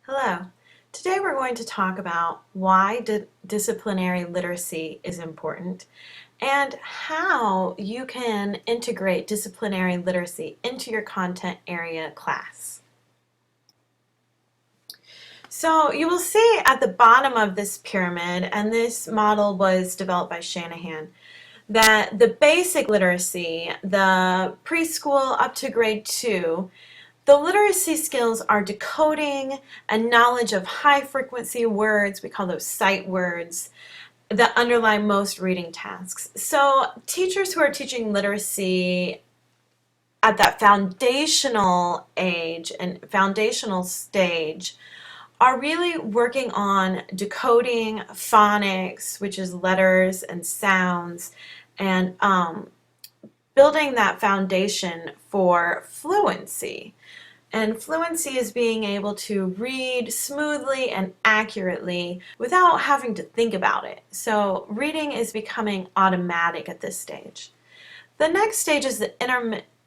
Hello. Today we're going to talk about why disciplinary literacy is important and how you can integrate disciplinary literacy into your content area class. So you will see at the bottom of this pyramid, and this model was developed by Shanahan, that the basic literacy, the preschool up to grade 2, the literacy skills are decoding and knowledge of high frequency words, we call those sight words, that underlie most reading tasks. So teachers who are teaching literacy at that foundational age and foundational stage are really working on decoding phonics, which is letters and sounds, and building that foundation for fluency. And fluency is being able to read smoothly and accurately without having to think about it. So reading is becoming automatic at this stage. The next stage is the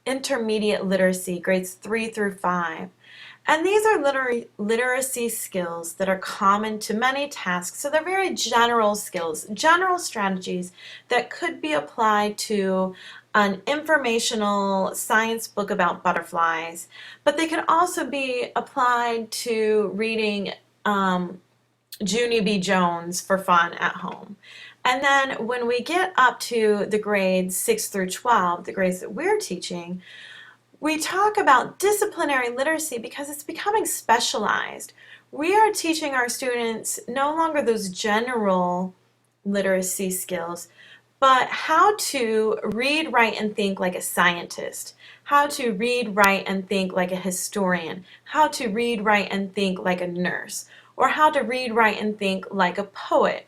intermediate literacy, grades 3 through 5. And these are literacy skills that are common to many tasks. So they're very general skills, general strategies that could be applied to an informational science book about butterflies, but they could also be applied to reading Junie B. Jones for fun at home. And then when we get up to the grades 6 through 12, the grades that we're teaching, we talk about disciplinary literacy because it's becoming specialized. We are teaching our students no longer those general literacy skills, but how to read, write, and think like a scientist, how to read, write, and think like a historian, how to read, write, and think like a nurse, or how to read, write, and think like a poet.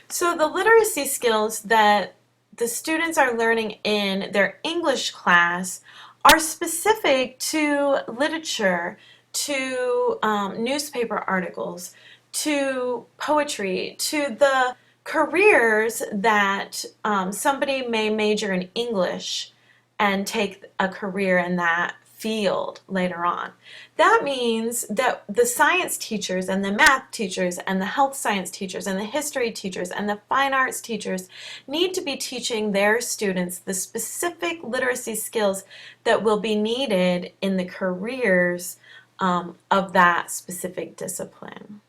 So the literacy skills that the students are learning in their English class are specific to literature, to newspaper articles, to poetry, to the careers that somebody may major in English and take a career in that field later on. That means that the science teachers and the math teachers and the health science teachers and the history teachers and the fine arts teachers need to be teaching their students the specific literacy skills that will be needed in the careers of that specific discipline.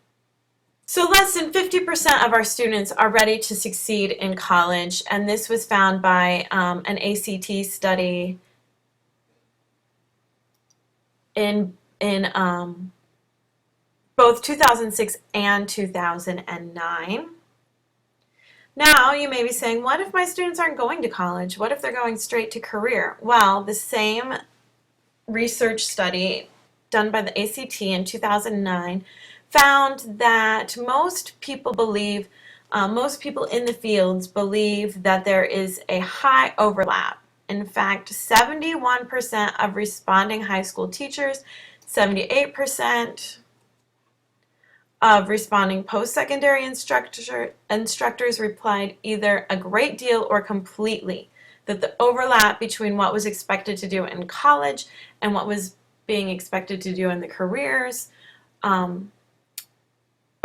So less than 50% of our students are ready to succeed in college, and this was found by an ACT study in both 2006 and 2009. Now you may be saying, what if my students aren't going to college? What if they're going straight to career? Well, the same research study done by the ACT in 2009 found that most people in the fields believe that there is a high overlap. In fact, 71% of responding high school teachers, 78% of responding post-secondary instructors replied either a great deal or completely, that the overlap between what was expected to do in college and what was being expected to do in the careers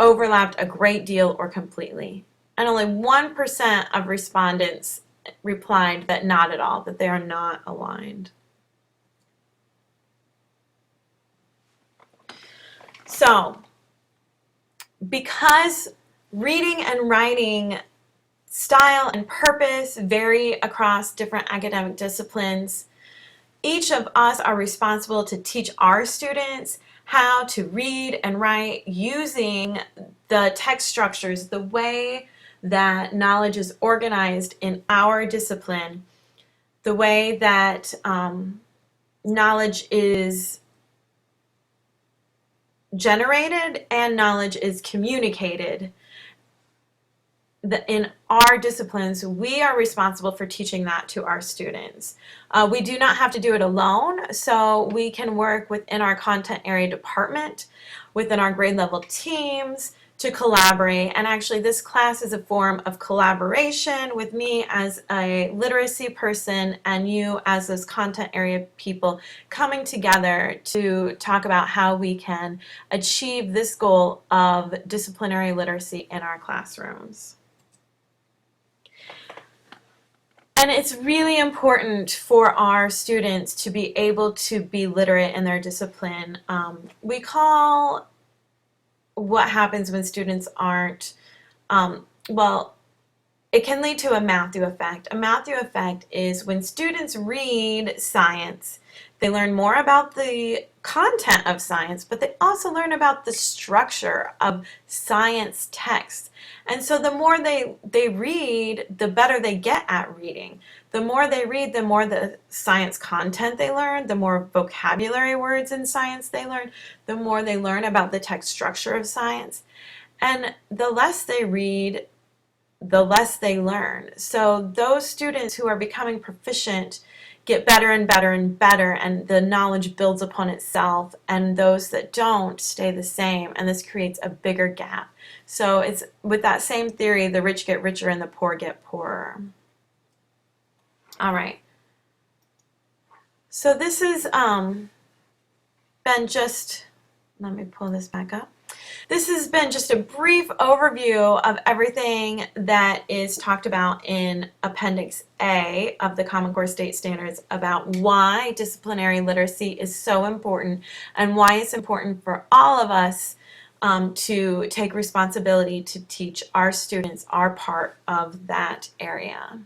overlapped a great deal or completely. And only 1% of respondents replied that not at all, that they are not aligned. So, because reading and writing style and purpose vary across different academic disciplines, each of us are responsible to teach our students how to read and write using the text structures, the way that knowledge is organized in our discipline, the way that knowledge is generated and knowledge is communicated. In our disciplines, we are responsible for teaching that to our students. We do not have to do it alone, so we can work within our content area department, within our grade level teams, to collaborate. And actually this class is a form of collaboration with me as a literacy person and you as those content area people coming together to talk about how we can achieve this goal of disciplinary literacy in our classrooms. And it's really important for our students to be able to be literate in their discipline. We call what happens when students aren't, well, it can lead to a Matthew effect. A Matthew effect is when students read science, they learn more about the content of science, but they also learn about the structure of science texts. And so the more they read, the better they get at reading. The more they read, the more the science content they learn, the more vocabulary words in science they learn, the more they learn about the text structure of science. And the less they read, the less they learn. So those students who are becoming proficient get better and better and better, and the knowledge builds upon itself, and those that don't stay the same, and this creates a bigger gap. So it's with that same theory, the rich get richer and the poor get poorer. All right. So this has been just, let me pull this back up. This has been just a brief overview of everything that is talked about in Appendix A of the Common Core State Standards about why disciplinary literacy is so important and why it's important for all of us to take responsibility to teach our students our part of that area.